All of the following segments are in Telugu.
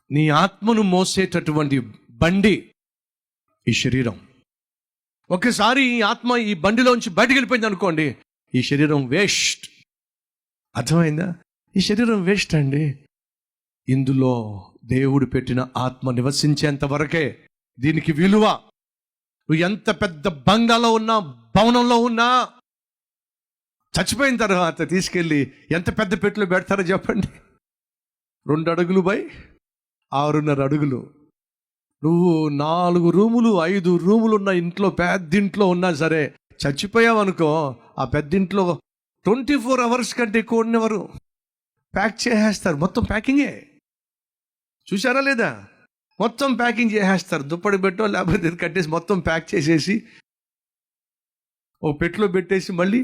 నీ ఆత్మను మోసేటటువంటి బండి ఈ శరీరం. ఒకసారి ఈ ఆత్మ ఈ బండిలోంచి బయటకు వెళ్ళిపోయింది అనుకోండి, ఈ శరీరం వేస్ట్. అర్థమైందా? ఈ శరీరం వేస్ట్ అండి. ఇందులో దేవుడు పెట్టిన ఆత్మ నివసించేంత వరకే దీనికి విలువ. నువ్వు ఎంత పెద్ద బంగ్లాలో ఉన్నా, భవనంలో ఉన్నా, చచ్చిపోయిన తర్వాత తీసుకెళ్ళి ఎంత పెద్ద పెట్టెలో పెడతారో చెప్పండి. 2 అడుగులు బై 6.5 అడుగులు. నువ్వు 4 రూములు 5 రూములు ఉన్న ఇంట్లో, పెద్దింట్లో ఉన్నా సరే, చచ్చిపోయావు అనుకో, ఆ పెద్దింట్లో 24 అవర్స్ కంటే ఎక్కువ ఉన్నవారు ప్యాక్ చేసేస్తారు. మొత్తం ప్యాకింగే. చూసారా లేదా? మొత్తం ప్యాకింగ్ చేసేస్తారు. దుప్పటి పెట్టో లేకపోతే కట్టేసి మొత్తం ప్యాక్ చేసేసి ఓ పెట్టెలో పెట్టేసి మళ్ళీ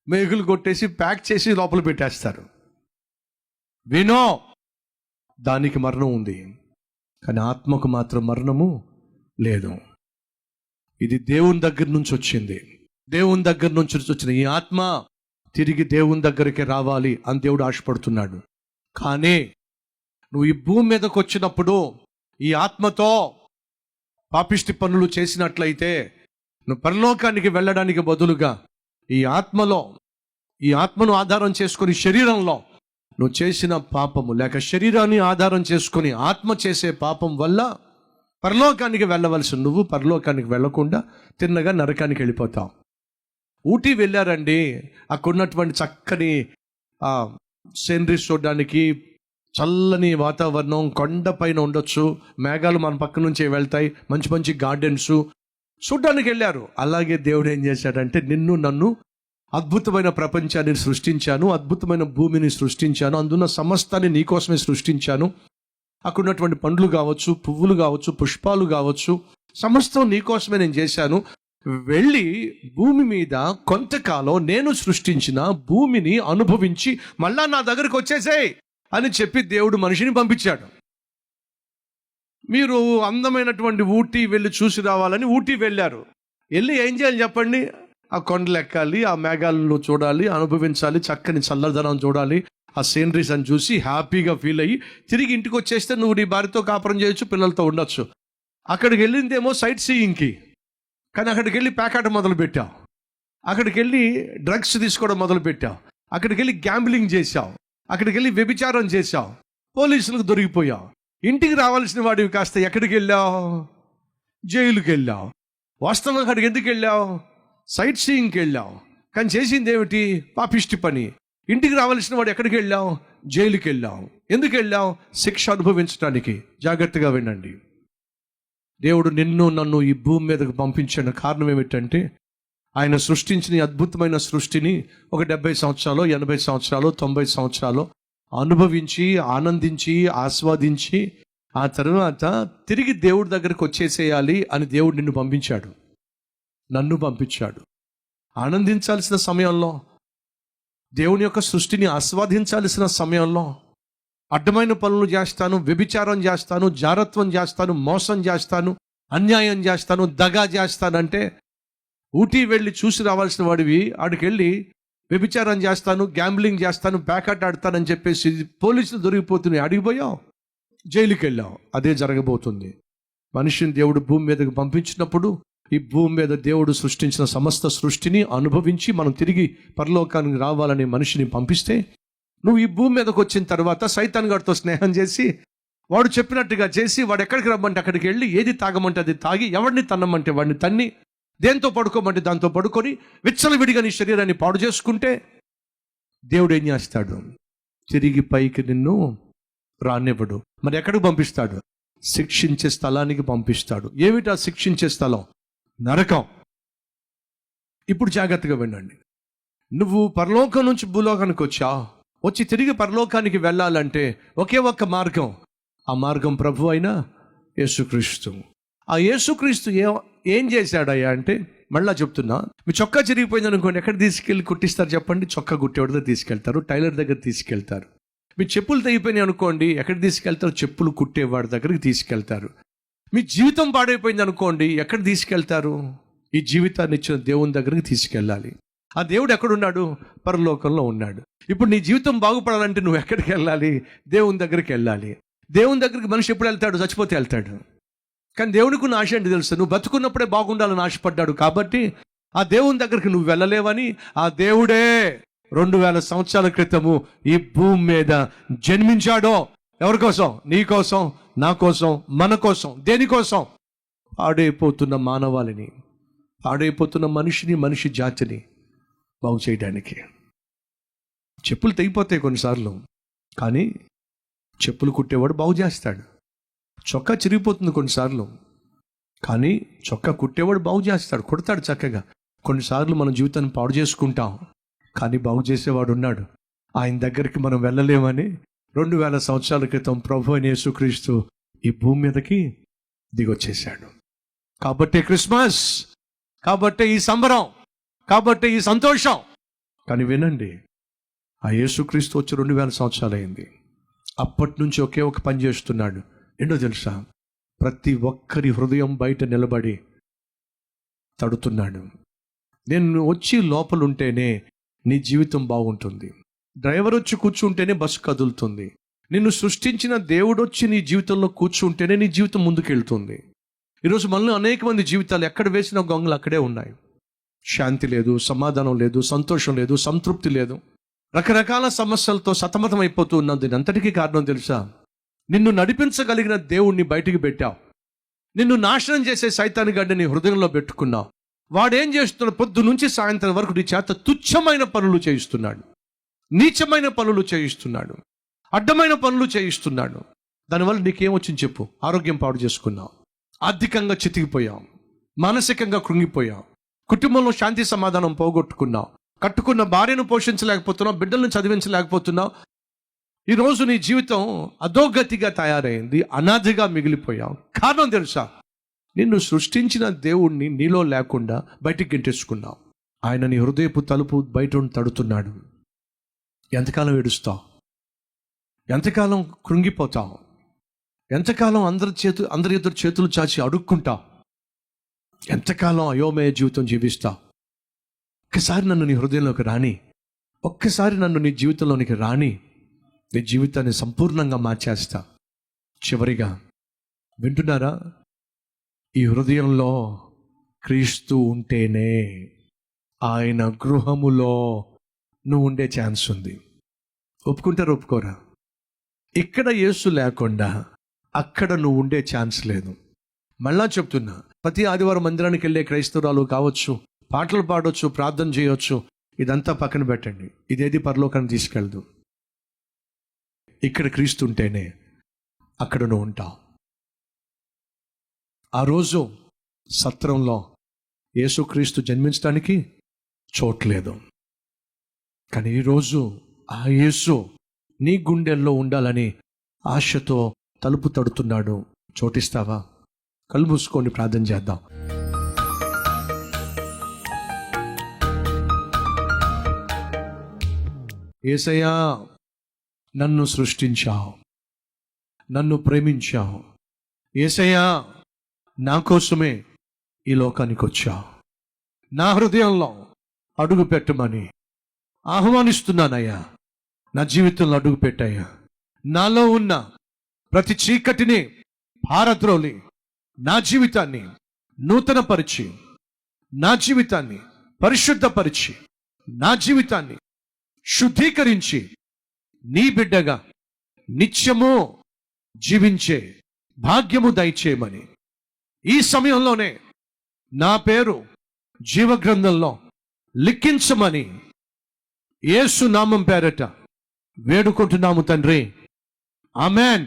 మేకులు కొట్టేసి ప్యాక్ చేసి లోపల పెట్టేస్తారు. వినో, దానికి మరణం ఉంది, కానీ ఆత్మకు మాత్రం మరణము లేదు. ఇది దేవుని దగ్గర నుంచి వచ్చింది. దేవుని దగ్గర నుంచి వచ్చిన ఈ ఆత్మ తిరిగి దేవుని దగ్గరికి రావాలి అని దేవుడు ఆశపడుతున్నాడు. కానీ నువ్వు ఈ భూమి మీదకి వచ్చినప్పుడు ఈ ఆత్మతో పాపిష్టి పనులు చేసినట్లయితే నువ్వు పరలోకానికి వెళ్ళడానికి బదులుగా ఈ ఆత్మను ఆధారం చేసుకుని శరీరంలో నువ్వు చేసిన పాపము, లేక శరీరాన్ని ఆధారం చేసుకుని ఆత్మ చేసే పాపం వల్ల పరలోకానికి వెళ్ళవలసి నువ్వు పరలోకానికి వెళ్ళకుండా తిన్నగా నరకానికి వెళ్ళిపోతావు. ఊటీ వెళ్ళారండి, అక్కడ ఉన్నటువంటి చక్కని సీనరీస్ చూడడానికి, చల్లని వాతావరణం, కొండ పైన ఉండొచ్చు, మేఘాలు మన పక్క నుంచే వెళ్తాయి, మంచి మంచి గార్డెన్స్ చూడ్డానికి వెళ్ళారు. అలాగే దేవుడు ఏం చేశాడంటే, నిన్ను నన్ను అద్భుతమైన ప్రపంచాన్ని సృష్టించాను, అద్భుతమైన భూమిని సృష్టించాను, అందున్న సమస్తాన్ని నీకోసమే సృష్టించాను. అక్కడ ఉన్నటువంటి పండ్లు కావచ్చు, పువ్వులు కావచ్చు, పుష్పాలు కావచ్చు, సమస్తం నీకోసమే నేను చేశాను. వెళ్ళి భూమి మీద కొంతకాలం నేను సృష్టించిన భూమిని అనుభవించి మళ్ళా నా దగ్గరికి వచ్చేసేయ్ అని చెప్పి దేవుడు మనిషిని పంపించాడు. మీరు అందమైనటువంటి ఊటీ వెళ్ళి చూసి రావాలని ఊటీ వెళ్ళారు. వెళ్ళి ఏం చేయాలి చెప్పండి? ఆ కొండలు ఎక్కాలి, ఆ మేఘాలను చూడాలి, అనుభవించాలి, చక్కని చల్లదనం చూడాలి, ఆ సీనరీస్ అని చూసి హ్యాపీగా ఫీల్ అయ్యి తిరిగి ఇంటికి వచ్చేస్తే నువ్వు నీ భార్యతో కాపురం చేయొచ్చు, పిల్లలతో ఉండొచ్చు. అక్కడికి వెళ్ళిందేమో సైట్ సీయింగ్కి, కానీ అక్కడికి వెళ్ళి ప్యాకాట మొదలు పెట్టావు, అక్కడికి వెళ్ళి డ్రగ్స్ తీసుకోవడం మొదలు పెట్టావు, అక్కడికి వెళ్ళి గ్యాంబ్లింగ్ చేశావు, అక్కడికి వెళ్ళి వ్యభిచారం చేశావు, పోలీసులకు దొరికిపోయావు. ఇంటికి రావాల్సిన వాడివి కాస్త ఎక్కడికి వెళ్ళావు? జైలుకి వెళ్ళావు. వాస్తవంగా అక్కడికి ఎందుకు వెళ్ళావు? సైట్ సీయింగ్కి వెళ్ళావు, కానీ చేసింది ఏమిటి? పాపిష్టి పని. ఇంటికి రావాల్సిన వాడు ఎక్కడికి వెళ్ళావు? జైలుకి వెళ్ళావు. ఎందుకు వెళ్ళావు? శిక్ష అనుభవించడానికి. జాగ్రత్తగా వినండి. దేవుడు నిన్ను నన్ను ఈ భూమి మీదకు పంపించిన కారణం ఏమిటంటే, ఆయన సృష్టించిన ఈ అద్భుతమైన సృష్టిని ఒక 70 సంవత్సరాలు, 80 సంవత్సరాలు, 90 సంవత్సరాలు అనుభవించి, ఆనందించి, ఆస్వాదించి ఆ తర్వాత తిరిగి దేవుడి దగ్గరకు వచ్చేసేయాలి అని దేవుడు నిన్ను పంపించాడు, నన్ను పంపించాడు. ఆనందించాల్సిన సమయంలో, దేవుని యొక్క సృష్టిని ఆస్వాదించాల్సిన సమయంలో అడ్డమైన పనులు చేస్తాను, వ్యభిచారం చేస్తాను, జారత్వం చేస్తాను, మోసం చేస్తాను, అన్యాయం చేస్తాను, దగా చేస్తానంటే, ఊటీ వెళ్ళి చూసి రావాల్సిన వాడివి ఆడికి వెళ్ళి వ్యభిచారం చేస్తాను, గ్యాంబ్లింగ్ చేస్తాను, ప్యాకెట్ ఆడతానని చెప్పేసి పోలీసులు దొరికిపోతున్నాయి, అడిగిపోయావు, జైలుకి వెళ్ళావు. అదే జరగబోతుంది. మనిషిని దేవుడు భూమి మీదకి పంపించినప్పుడు ఈ భూమి మీద దేవుడు సృష్టించిన సమస్త సృష్టిని అనుభవించి మనం తిరిగి పరలోకానికి రావాలని మనిషిని పంపిస్తే, నువ్వు ఈ భూమి మీదకి వచ్చిన తర్వాత సైతాన్ గారితో స్నేహం చేసి, వాడు చెప్పినట్టుగా చేసి, వాడు ఎక్కడికి రమ్మంటే అక్కడికి వెళ్ళి, ఏది తాగమంటే అది తాగి, ఎవరిని తన్నమంటే వాడిని తన్ని, దేంతో పడుకోమంటే దాంతో పడుకొని విచ్చలవిడిగా నీ శరీరాన్ని పాడు చేసుకుంటే దేవుడు ఏం చేస్తాడు? తిరిగి పైకి నిన్ను రానివ్వడు. మరి ఎక్కడికి పంపిస్తాడు? శిక్షించే స్థలానికి పంపిస్తాడు. ఏమిటా శిక్షించే స్థలం? నరకం. ఇప్పుడు జాగ్రత్తగా వినండి. నువ్వు పరలోకం నుంచి భూలోకానికి వచ్చి తిరిగి పరలోకానికి వెళ్ళాలంటే ఒకే ఒక్క మార్గం. ఆ మార్గం ప్రభు అయిన యేసుక్రీస్తు. ఆ యేసుక్రీస్తు ఏం చేశాడయ్యా అంటే, మళ్ళా చెప్తున్నా, మీ చొక్కా చిరిగిపోయింది అనుకోండి, ఎక్కడ తీసుకెళ్ళి కుట్టిస్తారు చెప్పండి? చొక్కా కుట్టేవాడి దగ్గర తీసుకెళ్తారు, టైలర్ దగ్గర తీసుకెళ్తారు. మీ చెప్పులు తెగిపోయినాయి అనుకోండి, ఎక్కడ తీసుకెళ్తారు? చెప్పులు కుట్టేవాడి దగ్గరికి తీసుకెళ్తారు. మీ జీవితం పాడైపోయింది అనుకోండి, ఎక్కడ తీసుకెళ్తారు? ఈ జీవితాన్ని ఇచ్చిన దేవుని దగ్గరికి తీసుకెళ్ళాలి. ఆ దేవుడు ఎక్కడున్నాడు? పరలోకంలో ఉన్నాడు. ఇప్పుడు నీ జీవితం బాగుపడాలంటే నువ్వు ఎక్కడికి వెళ్ళాలి? దేవుని దగ్గరికి వెళ్ళాలి. దేవుని దగ్గరికి మనిషి ఎప్పుడు వెళ్తాడు? చచ్చిపోతే వెళ్తాడు. కానీ దేవునికి ఉన్న ఆశ ఏంటి తెలుసు? నువ్వు బతుకున్నప్పుడే బాగుండాలని ఆశపడ్డాడు కాబట్టి ఆ దేవుని దగ్గరికి నువ్వు వెళ్ళలేవని ఆ దేవుడే 2000 సంవత్సరాల క్రితము ఈ భూమి మీద జన్మించాడో ఎవరి కోసం? నీ కోసం, నా కోసం, మన కోసం. దేనికోసం? పాడైపోతున్న మానవాళిని, పాడైపోతున్న మనిషి జాతిని బాగు చేయడానికి. చెప్పులు తెగిపోతాయి కొన్నిసార్లు, కానీ చెప్పులు కుట్టేవాడు బాగు చేస్తాడు. చొక్కా చిరిగిపోతుంది కొన్నిసార్లు, కానీ చొక్కా కుట్టేవాడు బాగు చేస్తాడు, కుడతాడు చక్కగా. కొన్నిసార్లు మన జీవితాన్ని పాడు చేసుకుంటాం, కానీ బాగు చేసేవాడు ఉన్నాడు. ఆయన దగ్గరికి మనం వెళ్ళలేమని 2000 సంవత్సరాల క్రితం ప్రభు అయిన యేసుక్రీస్తు ఈ భూమి మీదకి దిగొచ్చేశాడు. కాబట్టి క్రిస్మస్, కాబట్టి ఈ సంబరం, కాబట్టి ఈ సంతోషం. కానీ వినండి, ఆ యేసుక్రీస్తు వచ్చి 2000 సంవత్సరాలు అయింది. అప్పటి నుంచి ఒకే ఒక పని చేస్తున్నాడు. ఏంటో తెలుసా? ప్రతి ఒక్కరి హృదయం బయట నిలబడి తడుతున్నాడు. నేను వచ్చి లోపలుంటేనే నీ జీవితం బాగుంటుంది. డ్రైవర్ వచ్చి కూర్చుంటేనే బస్సు కదులుతుంది. నిన్ను సృష్టించిన దేవుడు వచ్చి నీ జీవితంలో కూర్చుంటేనే నీ జీవితం ముందుకెళ్తుంది. ఈరోజు మనలో అనేక మంది జీవితాలు ఎక్కడ వేసిన గొంగలు అక్కడే ఉన్నాయి. శాంతి లేదు, సమాధానం లేదు, సంతోషం లేదు, సంతృప్తి లేదు. రకరకాల సమస్యలతో సతమతం అయిపోతూ ఉన్నది. దీని అంతటికీ కారణం తెలుసా? నిన్ను నడిపించగలిగిన దేవుణ్ణి బయటికి పెట్టావు. నిన్ను నాశనం చేసే సైతాన్ని గడ్డ నీ హృదయంలో పెట్టుకున్నావు. వాడేం చేస్తున్నాడు? పొద్దు నుంచి సాయంత్రం వరకు నీ చేత తుచ్చమైన పనులు చేయిస్తున్నాడు, నీచమైన పనులు చేయిస్తున్నాడు, అడ్డమైన పనులు చేయిస్తున్నాడు. దానివల్ల నీకేమొచ్చింది చెప్పు? ఆరోగ్యం పాడు చేసుకున్నావు, ఆర్థికంగా చితికిపోయావు, మానసికంగా కృంగిపోయావు, కుటుంబంలో శాంతి సమాధానం పోగొట్టుకున్నావు, కట్టుకున్న భార్యను పోషించలేకపోతున్నావు, బిడ్డలను చదివించలేకపోతున్నావు. ఈరోజు నీ జీవితం అధోగతిగా తయారైంది, అనాథగా మిగిలిపోయావు. కారణం తెలుసా? నిన్ను సృష్టించిన దేవుణ్ణి నీలో లేకుండా బయటికి గెంటేసుకున్నావు. ఆయన నీ హృదయపు తలుపు బయట తడుతున్నాడు. ఎంతకాలం ఏడుస్తావు? ఎంతకాలం కృంగిపోతావు? ఎంతకాలం అందరి ఎదురు చేతులు చాచి అడుక్కుంటావు? ఎంతకాలం అయోమయ జీవితం జీవిస్తావు? ఒక్కసారి నన్ను నీ హృదయంలోకి రాని, ఒక్కసారి నన్ను నీ జీవితంలోనికి రాని, నీ జీవితాన్ని సంపూర్ణంగా మార్చేస్తా. చివరిగా వింటున్నారా? ఈ హృదయంలో క్రీస్తు ఉంటేనే ఆయన గృహములో నువ్వు ఉండే ఛాన్స్ ఉంది. ఒప్పుకుంటారా ఒప్పుకోరా? ఇక్కడ యేసు లేకుండా అక్కడ నువ్వు ఉండే ఛాన్స్ లేదు. మళ్ళా చెప్తున్నా, ప్రతి ఆదివారం మందిరానికి వెళ్ళే క్రైస్తవురాలు కావచ్చు, పాటలు పాడవచ్చు, ప్రార్థన చేయవచ్చు, ఇదంతా పక్కన పెట్టండి. ఇదేది పరలోకాన్ని తీసుకెళ్దు. ఇక్కడ క్రీస్తు ఉంటేనే అక్కడ నువ్వు ఉంటావు. ఆ రోజు సత్రంలో యేసుక్రీస్తు జన్మించడానికి చోట్లేదు, కానీ ఈరోజు ఆ యేసు నీ గుండెల్లో ఉండాలని ఆశతో తలుపు తడుతున్నాడు. చోటిస్తావా? కళ్ళు మూసుకొని ప్రార్థన చేద్దాం. యేసయ్యా, నన్ను సృష్టించావు, నన్ను ప్రేమించావు. యేసయ్యా, నా కోసమే ఈ లోకానికి వచ్చావు. నా హృదయంలో అడుగు పెట్టమని ఆహ్వానిస్తున్నానయ్యా. నా జీవితంలో అడుగు పెట్టాయా. నాలో ఉన్న ప్రతి చీకటిని పారద్రోలి నా జీవితాన్ని నూతనపరిచి, నా జీవితాన్ని పరిశుద్ధపరిచి, నా జీవితాన్ని శుద్ధీకరించి నీ బిడ్డగా నిత్యము జీవించే భాగ్యము దయచేయమని ఈ సమయంలోనే నా పేరు జీవగ్రంథంలో లిఖించమని యేసు నామం పేరట వేడుకుంటున్నాము తండ్రి. ఆమేన్.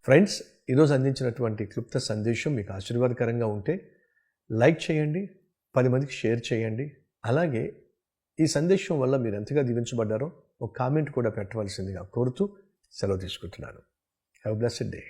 ఫ్రెండ్స్, ఈరోజు అందించినటువంటి క్లుప్త సందేశం మీకు ఆశీర్వాదకరంగా ఉంటే లైక్ చేయండి, 10 మందికి షేర్ చేయండి. అలాగే ఈ సందేశం వల్ల మీరు ఎంతగా దీవించబడ్డారో ఒక కామెంట్ కూడా పెట్టవలసిందిగా కోరుతూ సెలవు తీసుకుంటున్నాను. Have a blessed day.